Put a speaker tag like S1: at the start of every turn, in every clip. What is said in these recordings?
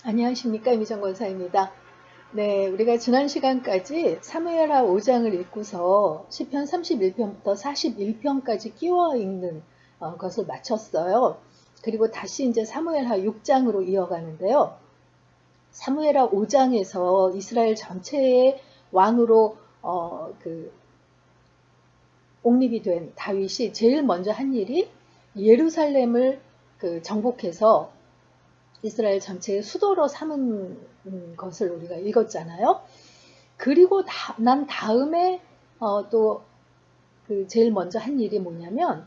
S1: 안녕하십니까, 이미정 권사입니다. 네, 우리가 지난 시간까지 사무엘하 5장을 읽고서 시편 31편부터 41편까지 끼워 읽는 것을 마쳤어요. 그리고 다시 이제 사무엘하 6장으로 이어가는데요. 사무엘하 5장에서 이스라엘 전체의 왕으로 옹립이 된 다윗이 제일 먼저 한 일이 예루살렘을 정복해서 이스라엘 전체의 수도로 삼은 것을 우리가 읽었잖아요. 그리고 난 다음에 또 제일 먼저 한 일이 뭐냐면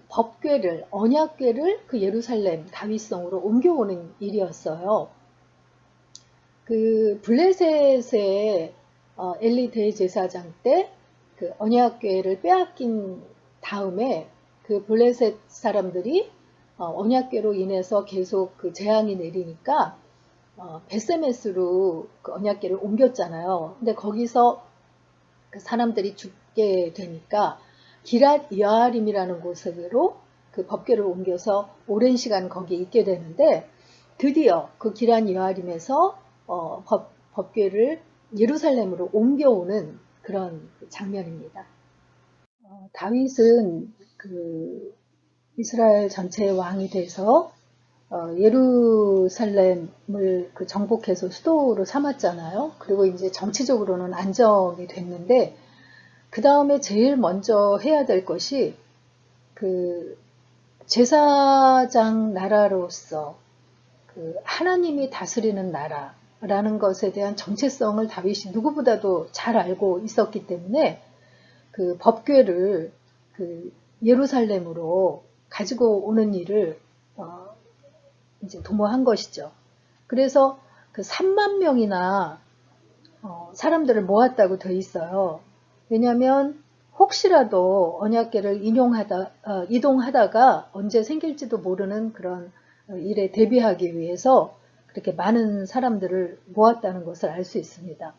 S1: 법궤를, 언약궤를 그 예루살렘 다윗성으로 옮겨오는 일이었어요. 그 블레셋의 엘리 대제사장 때 그 언약궤를 빼앗긴 다음에 그 블레셋 사람들이 언약궤로 인해서 계속 그 재앙이 내리니까 베세메스로 그 언약궤를 옮겼잖아요. 근데 거기서 그 사람들이 죽게 되니까 기랏 여아림이라는 곳으로 그 법궤를 옮겨서 오랜 시간 거기에 있게 되는데 드디어 그 기랏 여아림에서 법궤를 예루살렘으로 옮겨오는 그런 장면입니다. 다윗은 그 이스라엘 전체의 왕이 돼서 예루살렘을 그 정복해서 수도로 삼았잖아요. 그리고 이제 정치적으로는 안정이 됐는데 그 다음에 제일 먼저 해야 될 것이 그 제사장 나라로서 그 하나님이 다스리는 나라라는 것에 대한 정체성을 다윗이 누구보다도 잘 알고 있었기 때문에 그 법궤를 그 예루살렘으로 가지고 오는 일을 이제 도모한 것이죠. 그래서 그 3만 명이나 사람들을 모았다고 돼 있어요. 왜냐하면 혹시라도 언약궤를 이동하다가 언제 생길지도 모르는 그런 일에 대비하기 위해서 그렇게 많은 사람들을 모았다는 것을 알 수 있습니다.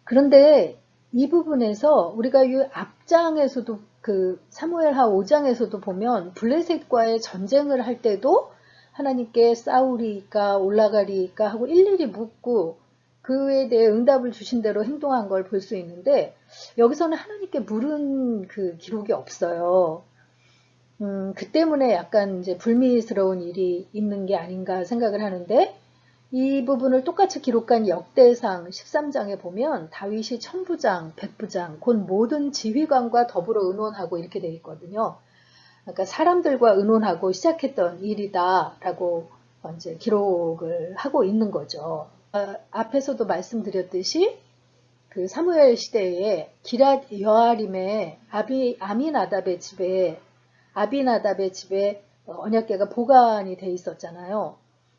S1: 그런데 이 부분에서 우리가 이 앞장에서도 그 사무엘하 5장에서도 보면 블레셋과의 전쟁을 할 때도 하나님께 싸우리까 올라가리까 하고 일일이 묻고 그에 대해 응답을 주신 대로 행동한 걸 볼 수 있는데 여기서는 하나님께 물은 그 기록이 없어요. 그 때문에 약간 이제 불미스러운 일이 있는 게 아닌가 생각을 하는데 이 부분을 똑같이 기록한 역대상 13장에 보면 다윗이 천부장, 백부장, 곧 모든 지휘관과 더불어 의논하고 이렇게 되어 있거든요. 그러니까 사람들과 의논하고 시작했던 일이다라고 이제 기록을 하고 있는 거죠. 앞에서도 말씀드렸듯이 그 사무엘 시대에 기랏 여아림의 아비나답의 집에 언약궤가 보관이 돼 있었잖아요.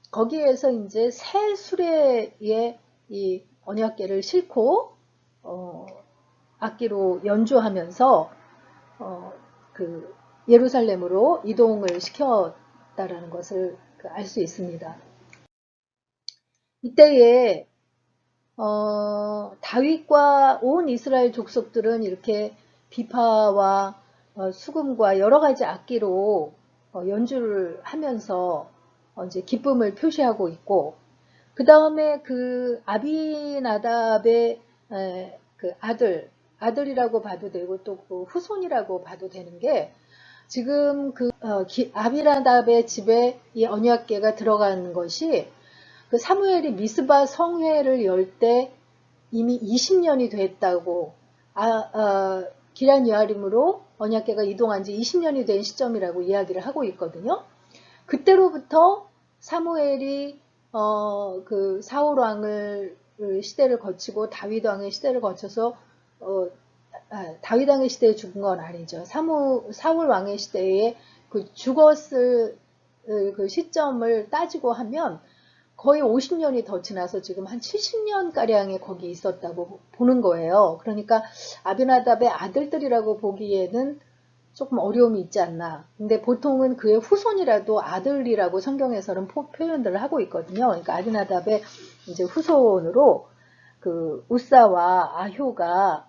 S1: 거기에서 이제 새 수레에 이 언약궤를 싣고 악기로 연주하면서 그 예루살렘으로 이동을 시켰다라는 것을 알 수 있습니다. 이때에 다윗과 온 이스라엘 족속들은 이렇게 비파와 수금과 여러 가지 악기로 연주를 하면서 이제 기쁨을 표시하고 있고, 그 다음에 그 아비나답의 그 아들이라고 봐도 되고 또 그 후손이라고 봐도 되는 게 지금 그 아비나답의 집에 이 언약궤가 들어간 것이 그 사무엘이 미스바 성회를 열 때 이미 20년이 됐다고 기란 여아림으로 언약궤가 이동한 지 20년이 된 시점이라고 이야기를 하고 있거든요. 그때로부터 사무엘이 그 사울 왕을 시대를 거치고 다윗 왕의 시대를 거쳐서 다윗 왕의 시대에 죽은 건 아니죠. 사울 왕의 시대에 그 죽었을 그 시점을 따지고 하면 거의 50년이 더 지나서 지금 한 70년가량에 거기 있었다고 보는 거예요. 그러니까 아비나답의 아들들이라고 보기에는 조금 어려움이 있지 않나. 근데 보통은 그의 후손이라도 아들이라고 성경에서는 표현들을 하고 있거든요. 그러니까 아비나답의 이제 후손으로 그 우사와 아효가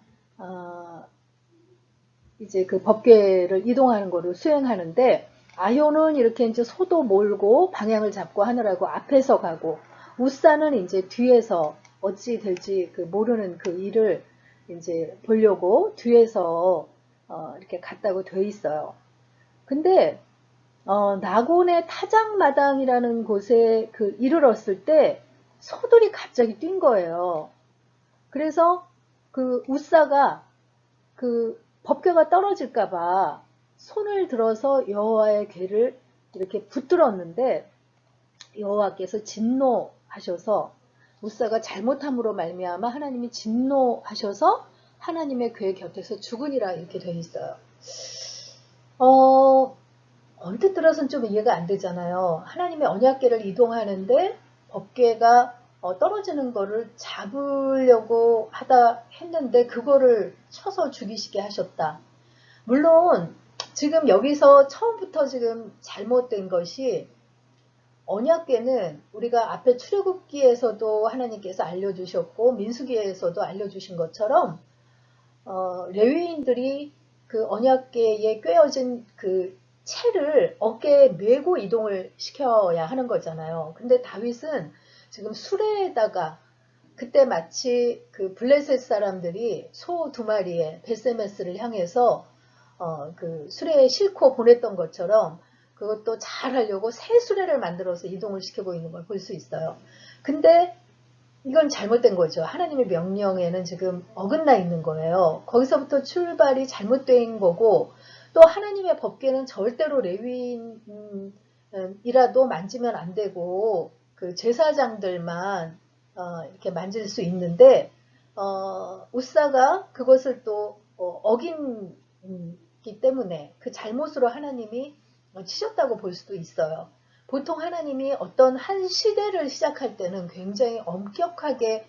S1: 이제 그 법궤를 이동하는 거를 수행하는데 아효는 이렇게 이제 소도 몰고 방향을 잡고 하느라고 앞에서 가고, 우사는 이제 뒤에서 어찌 될지 그 모르는 그 일을 이제 보려고 뒤에서 이렇게 갔다고 돼 있어요. 근데 나곤의 타작마당이라는 곳에 그 이르렀을 때 소들이 갑자기 뛴 거예요. 그래서 그 우사가 그 법궤가 떨어질까봐 손을 들어서 여호와의 궤를 이렇게 붙들었는데 여호와께서 진노하셔서 우사가 잘못함으로 말미암아 하나님이 진노하셔서 하나님의 궤 곁에서 죽으니라 이렇게 되어 있어요. 언뜻 들어서는 좀 이해가 안 되잖아요. 하나님의 언약궤를 이동하는데 법궤가 떨어지는 거를 잡으려고 하다 했는데 그거를 쳐서 죽이시게 하셨다. 물론 지금 여기서 처음부터 지금 잘못된 것이, 언약궤는 우리가 앞에 출애굽기에서도 하나님께서 알려주셨고 민수기에서도 알려주신 것처럼 레위인들이 그 언약궤에 꿰어진 그 채를 어깨에 메고 이동을 시켜야 하는 거잖아요. 근데 다윗은 지금 수레에다가, 그때 마치 그 블레셋 사람들이 소 2마리에 베세메스를 향해서 그 수레에 싣고 보냈던 것처럼 그것도 잘 하려고 새 수레를 만들어서 이동을 시키고 있는 걸 볼 수 있어요. 근데 이건 잘못된 거죠. 하나님의 명령에는 지금 어긋나 있는 거예요. 거기서부터 출발이 잘못된 거고, 또 하나님의 법궤는 절대로 레위인이라도 만지면 안 되고 그 제사장들만 이렇게 만질 수 있는데 우사가 그것을 또 어긴기 때문에 그 잘못으로 하나님이 치셨다고 볼 수도 있어요. 보통 하나님이 어떤 한 시대를 시작할 때는 굉장히 엄격하게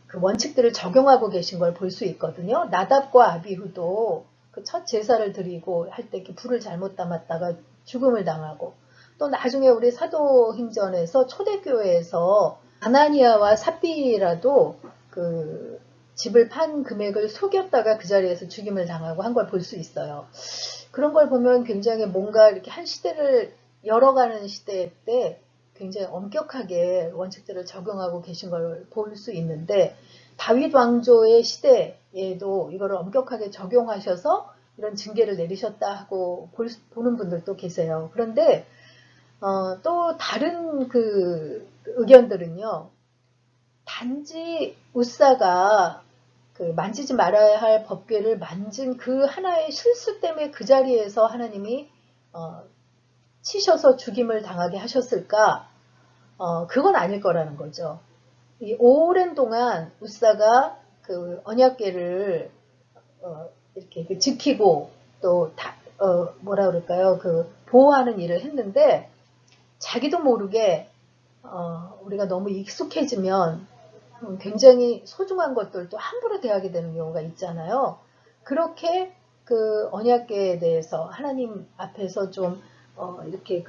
S1: 그 원칙들을 적용하고 계신 걸 볼 수 있거든요. 나답과 아비후도 그 첫 제사를 드리고 할 때 불을 잘못 담았다가 죽음을 당하고, 또 나중에 우리 사도행전에서 초대교회에서 아나니아와 삽비라도 그 집을 판 금액을 속였다가 그 자리에서 죽임을 당하고 한 걸 볼 수 있어요. 그런 걸 보면 굉장히 뭔가 이렇게 한 시대를 열어가는 시대 때 굉장히 엄격하게 원칙들을 적용하고 계신 걸 볼 수 있는데, 다윗 왕조의 시대에도 이거를 엄격하게 적용하셔서 이런 징계를 내리셨다 하고 보는 분들도 계세요. 그런데 또 다른 그 의견들은요, 단지 우사가 그 만지지 말아야 할 법궤를 만진 그 하나의 실수 때문에 그 자리에서 하나님이 치셔서 죽임을 당하게 하셨을까? 그건 아닐 거라는 거죠. 이 오랜 동안 우사가 그 언약궤를 이렇게 지키고 또 뭐라 그럴까요? 그 보호하는 일을 했는데 자기도 모르게 우리가 너무 익숙해지면 굉장히 소중한 것들도 함부로 대하게 되는 경우가 있잖아요. 그렇게 그 언약궤에 대해서 하나님 앞에서 좀 이렇게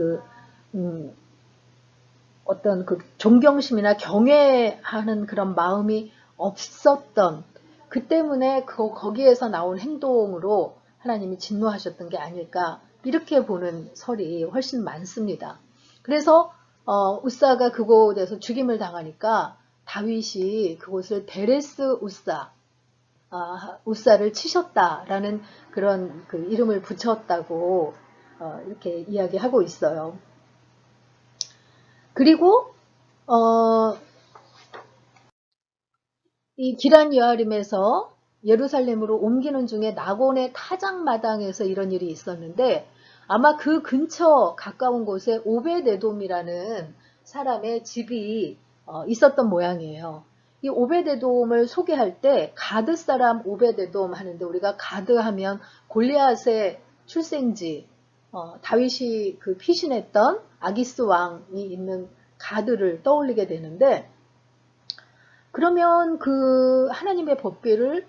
S1: 어떤 그 존경심이나 경외하는 그런 마음이 없었던, 그 때문에 거기에서 나온 행동으로 하나님이 진노하셨던 게 아닐까, 이렇게 보는 설이 훨씬 많습니다. 그래서 우사가 그곳에서 죽임을 당하니까 다윗이 그곳을 베레스 우사, 우사를 치셨다라는 그런 그 이름을 붙였다고 이렇게 이야기하고 있어요. 그리고 이 기란 여아림에서 예루살렘으로 옮기는 중에 나곤의 타작마당에서 이런 일이 있었는데, 아마 그 근처 가까운 곳에 오베데돔이라는 사람의 집이 있었던 모양이에요. 이 오베데돔을 소개할 때 가드 사람 오베데돔 하는데, 우리가 가드 하면 골리앗의 출생지, 다윗이 그 피신했던 아기스 왕이 있는 가드를 떠올리게 되는데, 그러면 그 하나님의 법궤를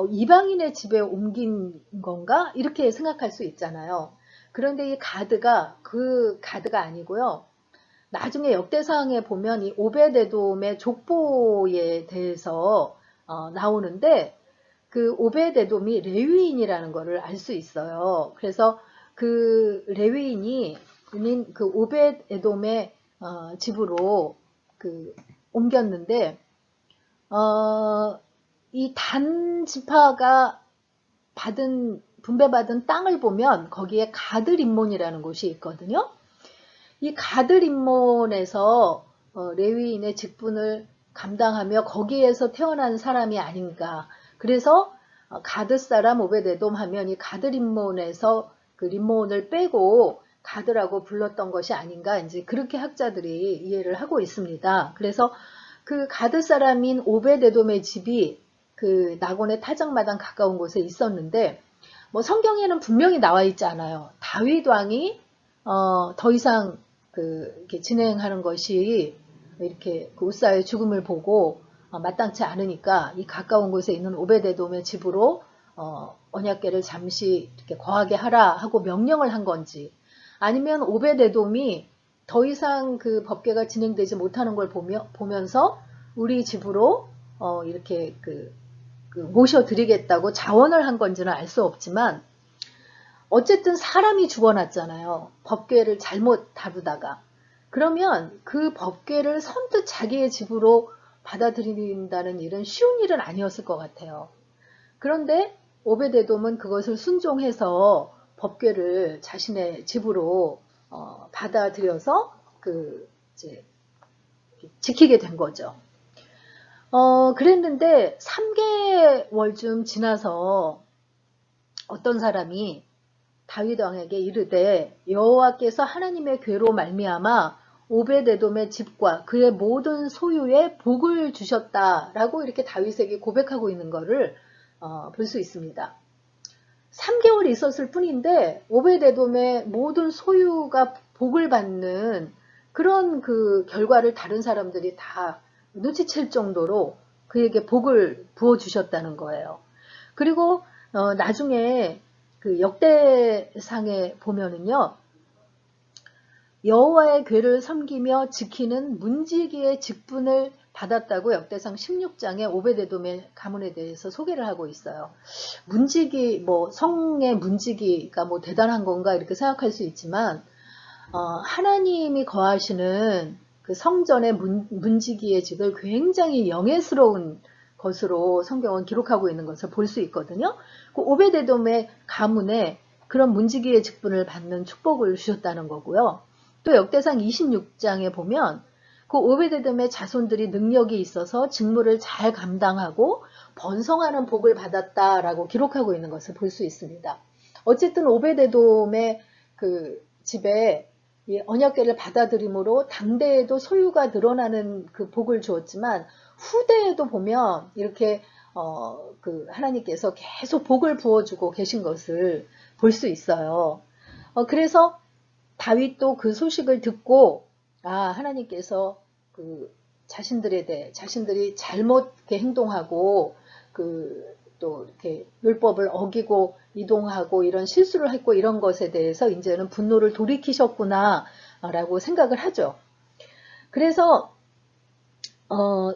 S1: 이방인의 집에 옮긴 건가? 이렇게 생각할 수 있잖아요. 그런데 이 가드가 그 가드가 아니고요. 나중에 역대상에 보면 이 오베데돔의 족보에 대해서 나오는데, 그 오베데돔이 레위인이라는 것을 알 수 있어요. 그래서 그 레위인이 그 오벳 에돔의 집으로 그 옮겼는데 이 단 지파가 분배받은 땅을 보면 거기에 가드림몬이라는 곳이 있거든요. 이 가드림몬에서 레위인의 직분을 감당하며 거기에서 태어난 사람이 아닌가. 그래서 가드 사람 오벳에돔 하면 이 가드림몬에서 그 림몬을 빼고 가드라고 불렀던 것이 아닌가. 이제 그렇게 학자들이 이해를 하고 있습니다. 그래서 그 가드 사람인 오벳에돔의 집이 그 나곤의 타작마당 가까운 곳에 있었는데 뭐 성경에는 분명히 나와 있지 않아요. 다윗 왕이 더 이상 이렇게 진행하는 것이 이렇게 그 우사의 죽음을 보고 마땅치 않으니까 이 가까운 곳에 있는 오벳에돔의 집으로 언약궤를 잠시 이렇게 거하게 하라 하고 명령을 한 건지, 아니면 오벳에돔이 더 이상 그 법궤가 진행되지 못하는 걸 보면서 우리 집으로 이렇게 모셔드리겠다고 자원을 한 건지는 알 수 없지만 어쨌든 사람이 죽어났잖아요. 법궤를 잘못 다루다가. 그러면 그 법궤를 선뜻 자기의 집으로 받아들인다는 일은 쉬운 일은 아니었을 것 같아요. 그런데 오벳에돔은 그것을 순종해서 법궤를 자신의 집으로 받아들여서 이제 지키게 된 거죠. 그랬는데 3개월쯤 지나서 어떤 사람이 다윗 왕에게 이르되 여호와께서 하나님의 궤로 말미암아 오벳에돔의 집과 그의 모든 소유에 복을 주셨다라고 이렇게 다윗에게 고백하고 있는 것을 볼 수 있습니다. 3개월 있었을 뿐인데 오벳에돔의 모든 소유가 복을 받는 그런 그 결과를 다른 사람들이 다 눈치챌 정도로 그에게 복을 부어주셨다는 거예요. 그리고 나중에 그 역대상에 보면은요, 여호와의 궤를 섬기며 지키는 문지기의 직분을 받았다고 역대상 16장에 오벳에돔의 가문에 대해서 소개를 하고 있어요. 문지기, 성의 문지기가 대단한 건가 이렇게 생각할 수 있지만 하나님이 거하시는 그 성전의 문지기의 직을 굉장히 영예스러운 것으로 성경은 기록하고 있는 것을 볼 수 있거든요. 그 오벳에돔의 가문에 그런 문지기의 직분을 받는 축복을 주셨다는 거고요. 또 역대상 26장에 보면 그 오벳에돔의 자손들이 능력이 있어서 직무를 잘 감당하고 번성하는 복을 받았다라고 기록하고 있는 것을 볼 수 있습니다. 어쨌든 오벳에돔의 그 집에 이 언약궤를 받아들임으로 당대에도 소유가 늘어나는 그 복을 주었지만 후대에도 보면 이렇게 하나님께서 계속 복을 부어주고 계신 것을 볼 수 있어요. 그래서 다윗도 그 소식을 듣고 하나님께서 그 자신들에 대해 자신들이 잘못 행동하고 또 이렇게 율법을 어기고 이동하고 이런 실수를 했고 이런 것에 대해서 이제는 분노를 돌이키셨구나 라고 생각을 하죠. 그래서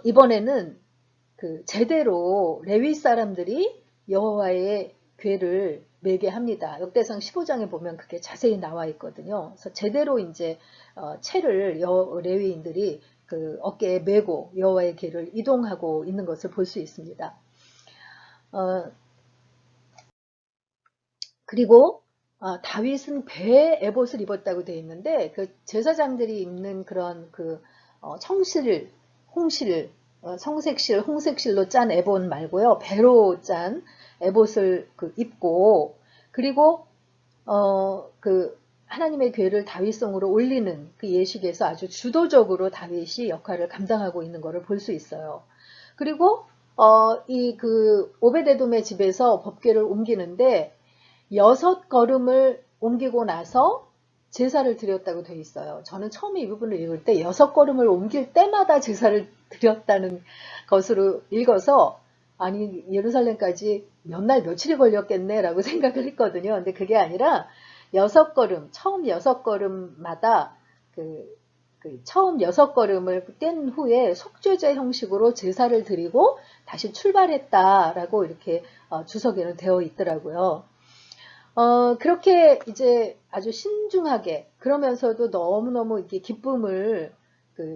S1: 이번에는 제대로 레위 사람들이 여호와의 궤를 메게 합니다. 역대상 15장에 보면 그게 자세히 나와 있거든요. 그래서 제대로 이제 채를 레위인들이 그 어깨에 메고 여호와의 궤를 이동하고 있는 것을 볼 수 있습니다. 그리고 다윗은 배에 에봇을 입었다고 되어 있는데 그 제사장들이 입는 그런 청실, 홍실, 성색실, 홍색실로 짠 에봇 말고요. 배로 짠 에봇을 입고 그리고 하나님의 궤를 다윗성으로 올리는 그 예식에서 아주 주도적으로 다윗이 역할을 감당하고 있는 것을 볼 수 있어요. 그리고 오벳에돔의 집에서 법궤를 옮기는데 6걸음을 옮기고 나서 제사를 드렸다고 되어 있어요. 저는 처음에 이 부분을 읽을 때 6걸음을 옮길 때마다 제사를 드렸다는 것으로 읽어서 아니 예루살렘까지 몇 날 며칠이 걸렸겠네 라고 생각을 했거든요. 근데 그게 아니라 6걸음, 처음 6걸음마다 처음 6걸음을 뗀 후에 속죄제 형식으로 제사를 드리고 다시 출발했다라고 이렇게 주석에는 되어 있더라고요. 그렇게 이제 아주 신중하게 그러면서도 너무너무 이렇게 기쁨을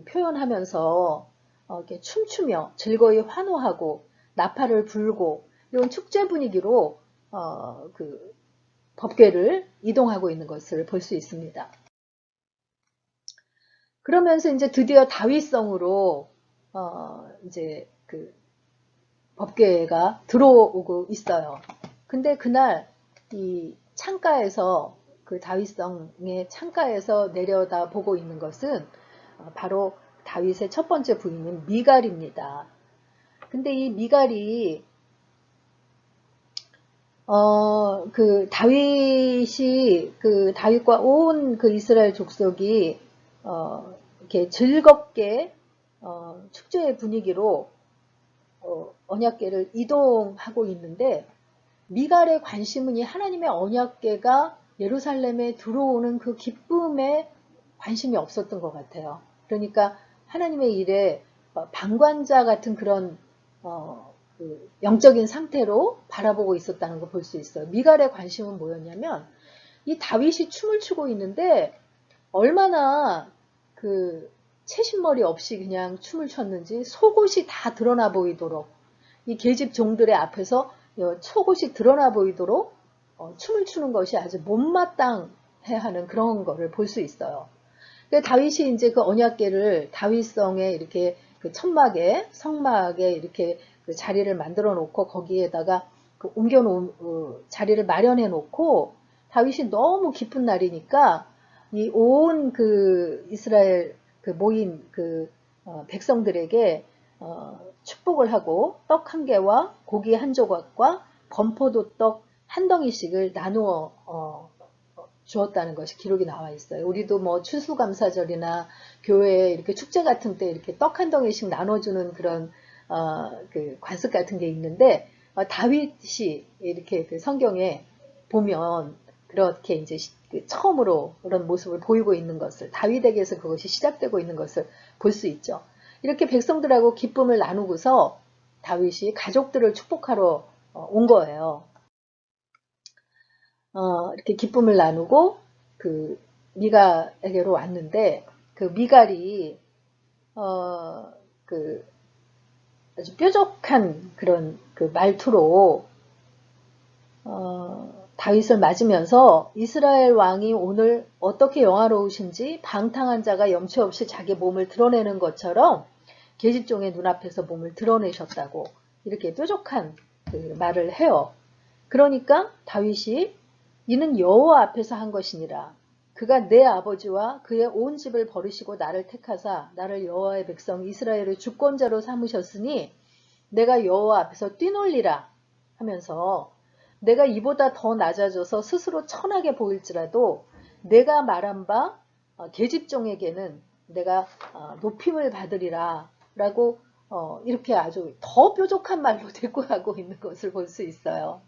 S1: 표현하면서 이렇게 춤추며 즐거이 환호하고 나팔을 불고 이런 축제 분위기로 법궤를 이동하고 있는 것을 볼 수 있습니다. 그러면서 이제 드디어 다윗성으로 이제 법궤가 들어오고 있어요. 근데 그날 이 창가에서 다윗성의 창가에서 내려다 보고 있는 것은 바로 다윗의 첫 번째 부인인 미갈입니다. 근데 이 미갈이 다윗과 온 이스라엘 족속이 이렇게 즐겁게 축제의 분위기로 언약궤를 이동하고 있는데 미갈의 관심은 이 하나님의 언약궤가 예루살렘에 들어오는 그 기쁨에 관심이 없었던 것 같아요. 그러니까 하나님의 일에 방관자 같은 그런 영적인 상태로 바라보고 있었다는 걸 볼 수 있어요. 미갈의 관심은 뭐였냐면 이 다윗이 춤을 추고 있는데 얼마나 채신머리 없이 그냥 춤을 췄는지 속옷이 다 드러나 보이도록 이 계집 종들의 앞에서 속옷이 드러나 보이도록 춤을 추는 것이 아주 못마땅해 하는 그런 거를 볼 수 있어요. 다윗이 이제 언약궤를 다윗성에 이렇게 천막에 성막에 이렇게 자리를 만들어 놓고 거기에다가 옮겨 놓은 자리를 마련해 놓고 다윗이 너무 기쁜 날이니까 이 온 이스라엘 모인 백성들에게 축복을 하고 떡 한 개와 고기 한 조각과 건포도 떡 한 덩이씩을 나누어 주었다는 것이 기록이 나와 있어요. 우리도 뭐 추수감사절이나 교회에 이렇게 축제 같은 때 이렇게 떡 한 덩이씩 나눠주는 그런 관습 같은 게 있는데 다윗이 이렇게 성경에 보면 그렇게 이제 처음으로 그런 모습을 보이고 있는 것을 다윗에게서 그것이 시작되고 있는 것을 볼 수 있죠. 이렇게 백성들하고 기쁨을 나누고서 다윗이 가족들을 축복하러 온 거예요. 이렇게 기쁨을 나누고 미갈에게로 왔는데 미갈이 아주 뾰족한 그런 말투로 다윗을 맞으면서 이스라엘 왕이 오늘 어떻게 영화로우신지 방탕한 자가 염치 없이 자기 몸을 드러내는 것처럼 계집종의 눈앞에서 몸을 드러내셨다고 이렇게 뾰족한 말을 해요. 그러니까 다윗이 이는 여호와 앞에서 한 것이니라. 그가 내 아버지와 그의 온 집을 버리시고 나를 택하사 나를 여호와의 백성 이스라엘의 주권자로 삼으셨으니 내가 여호와 앞에서 뛰놀리라 하면서 내가 이보다 더 낮아져서 스스로 천하게 보일지라도 내가 말한 바 계집종에게는 내가 높임을 받으리라 라고 이렇게 아주 더 뾰족한 말로 대꾸하고 있는 것을 볼 수 있어요.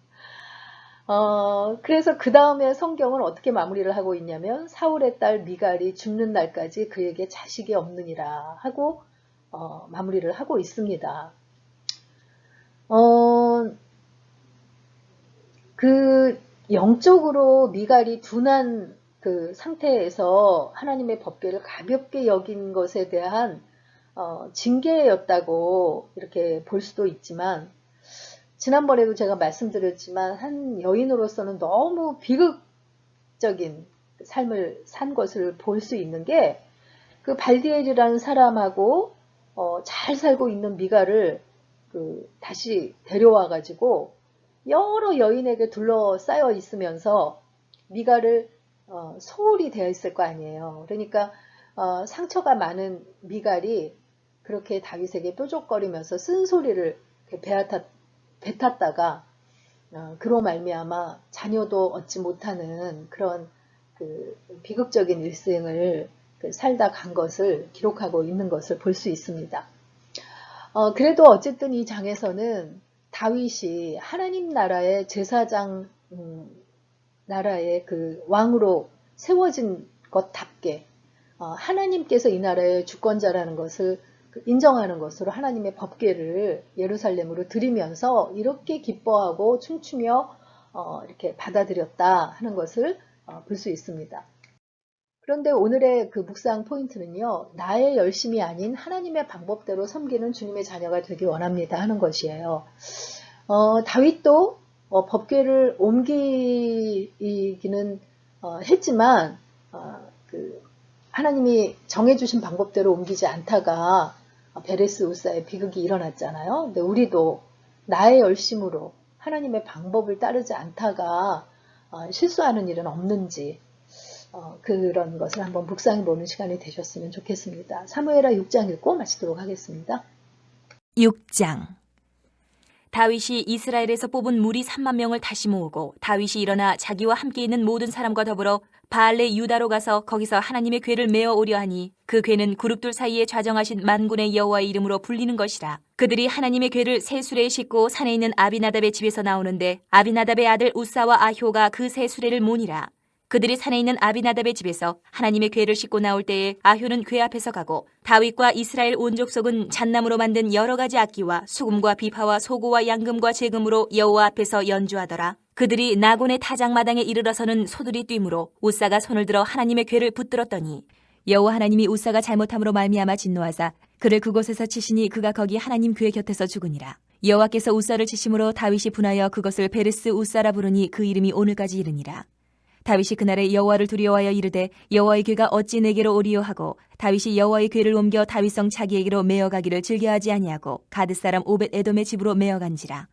S1: 그래서 그 다음에 성경은 어떻게 마무리를 하고 있냐면 사울의 딸 미갈이 죽는 날까지 그에게 자식이 없느니라 하고 마무리를 하고 있습니다. 영적으로 미갈이 둔한 상태에서 하나님의 법궤를 가볍게 여긴 것에 대한 징계였다고 이렇게 볼 수도 있지만 지난번에도 제가 말씀드렸지만 한 여인으로서는 너무 비극적인 삶을 산 것을 볼 수 있는 게 발디엘이라는 사람하고 잘 살고 있는 미갈을 다시 데려와 가지고 여러 여인에게 둘러싸여 있으면서 미갈을 소홀히 대해 있을 거 아니에요. 그러니까 상처가 많은 미갈이 그렇게 다윗에게 뾰족거리면서 쓴소리를 뱉었다가 그로 말미암아 자녀도 얻지 못하는 그런 비극적인 일생을 살다 간 것을 기록하고 있는 것을 볼 수 있습니다. 그래도 어쨌든 이 장에서는 다윗이 하나님 나라의 제사장 나라의 왕으로 세워진 것답게 하나님께서 이 나라의 주권자라는 것을 인정하는 것으로 하나님의 법궤를 예루살렘으로 들이면서 이렇게 기뻐하고 춤추며 이렇게 받아들였다 하는 것을 볼 수 있습니다. 그런데 오늘의 그 묵상 포인트는요, 나의 열심이 아닌 하나님의 방법대로 섬기는 주님의 자녀가 되기 원합니다 하는 것이에요. 다윗도 법궤를 옮기기는 했지만 하나님이 정해주신 방법대로 옮기지 않다가 베레스 우사의 비극이 일어났잖아요. 근데 우리도 나의 열심으로 하나님의 방법을 따르지 않다가 실수하는 일은 없는지 그런 것을 한번 묵상해 보는 시간이 되셨으면 좋겠습니다. 사무엘하 6장 읽고 마치도록 하겠습니다.
S2: 6장. 다윗이 이스라엘에서 뽑은 무리 3만 명을 다시 모으고 다윗이 일어나 자기와 함께 있는 모든 사람과 더불어 바알레 유다로 가서 거기서 하나님의 궤를 메어 오려 하니 그 궤는 그룹들 사이에 좌정하신 만군의 여호와의 이름으로 불리는 것이라. 그들이 하나님의 궤를 새 수레에 싣고 산에 있는 아비나답의 집에서 나오는데 아비나답의 아들 우사와 아효가 그 새 수레를 모니라. 그들이 산에 있는 아비나답의 집에서 하나님의 궤를 싣고 나올 때에 아효는 궤 앞에서 가고 다윗과 이스라엘 온 족속은 잣나무로 만든 여러 가지 악기와 수금과 비파와 소고와 양금과 제금으로 여호와 앞에서 연주하더라. 그들이 나곤의 타작마당에 이르러서는 소들이 뛰므로 우사가 손을 들어 하나님의 궤를 붙들었더니 여호와 하나님이 우사가 잘못함으로 말미암아 진노하사 그를 그곳에서 치시니 그가 거기 하나님 궤 곁에서 죽으니라. 여호와께서 우사를 치심으로 다윗이 분하여 그것을 베레스 우사라 부르니 그 이름이 오늘까지 이르니라. 다윗이 그날에 여호와를 두려워하여 이르되 여호와의 궤가 어찌 내게로 오리요 하고 다윗이 여호와의 궤를 옮겨 다윗성 자기에게로 메어가기를 즐겨하지 아니하고 가드 사람 오벳 에돔의 집으로 메어간지라.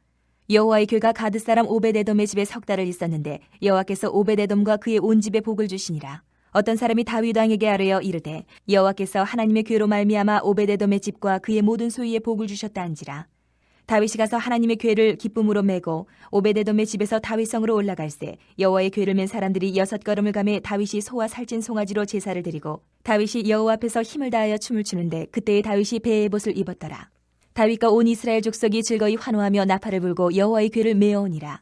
S2: 여호와의 궤가 가드 사람 오벳 에돔의 집에 석 달을 있었는데 여호와께서 오벳 에돔과 그의 온 집에 복을 주시니라. 어떤 사람이 다윗 왕에게 아뢰어 이르되 여호와께서 하나님의 궤로 말미암아 오벳 에돔의 집과 그의 모든 소유에 복을 주셨다 한지라. 다윗이 가서 하나님의 궤를 기쁨으로 메고 오베데돔의 집에서 다윗성으로 올라갈새 여호와의 궤를 맨 사람들이 6걸음을 가매 다윗이 소와 살찐 송아지로 제사를 드리고 다윗이 여호와 앞에서 힘을 다하여 춤을 추는데 그때에 다윗이 배의 옷을 입었더라. 다윗과 온 이스라엘 족속이 즐거이 환호하며 나팔을 불고 여호와의 궤를 메어오니라.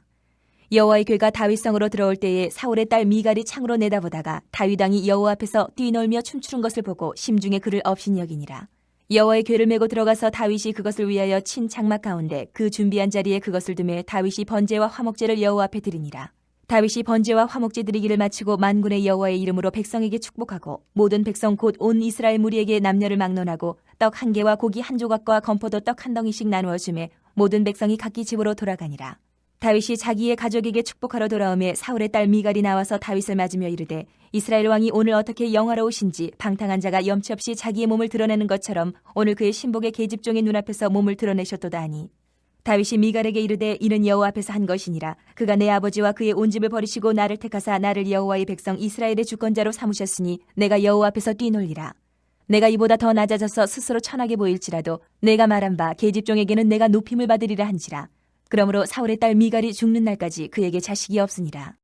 S2: 여호와의 궤가 다윗성으로 들어올 때에 사울의 딸 미갈이 창으로 내다보다가 다윗 왕이 여호와 앞에서 뛰놀며 춤추는 것을 보고 심중에 그를 업신 여기니라. 여호와의 궤를 메고 들어가서 다윗이 그것을 위하여 친 장막 가운데 그 준비한 자리에 그것을 두매 다윗이 번제와 화목제를 여호와 앞에 드리니라. 다윗이 번제와 화목제 드리기를 마치고 만군의 여호와의 이름으로 백성에게 축복하고 모든 백성 곧 온 이스라엘 무리에게 남녀를 막론하고 떡 1개와 고기 1조각과 건포도 떡 1덩이씩 나누어 주매 모든 백성이 각기 집으로 돌아가니라. 다윗이 자기의 가족에게 축복하러 돌아오매 사울의 딸 미갈이 나와서 다윗을 맞으며 이르되 이스라엘 왕이 오늘 어떻게 영화로우신지 방탕한 자가 염치 없이 자기의 몸을 드러내는 것처럼 오늘 그의 신복의 계집종의 눈앞에서 몸을 드러내셨도다 하니 다윗이 미갈에게 이르되 이는 여호와 앞에서 한 것이니라. 그가 내 아버지와 그의 온 집을 버리시고 나를 택하사 나를 여호와의 백성 이스라엘의 주권자로 삼으셨으니 내가 여호와 앞에서 뛰놀리라. 내가 이보다 더 낮아져서 스스로 천하게 보일지라도 내가 말한 바 계집종에게는 내가 높임을 받으리라 한지라. 그러므로 사울의 딸 미갈이 죽는 날까지 그에게 자식이 없으니라.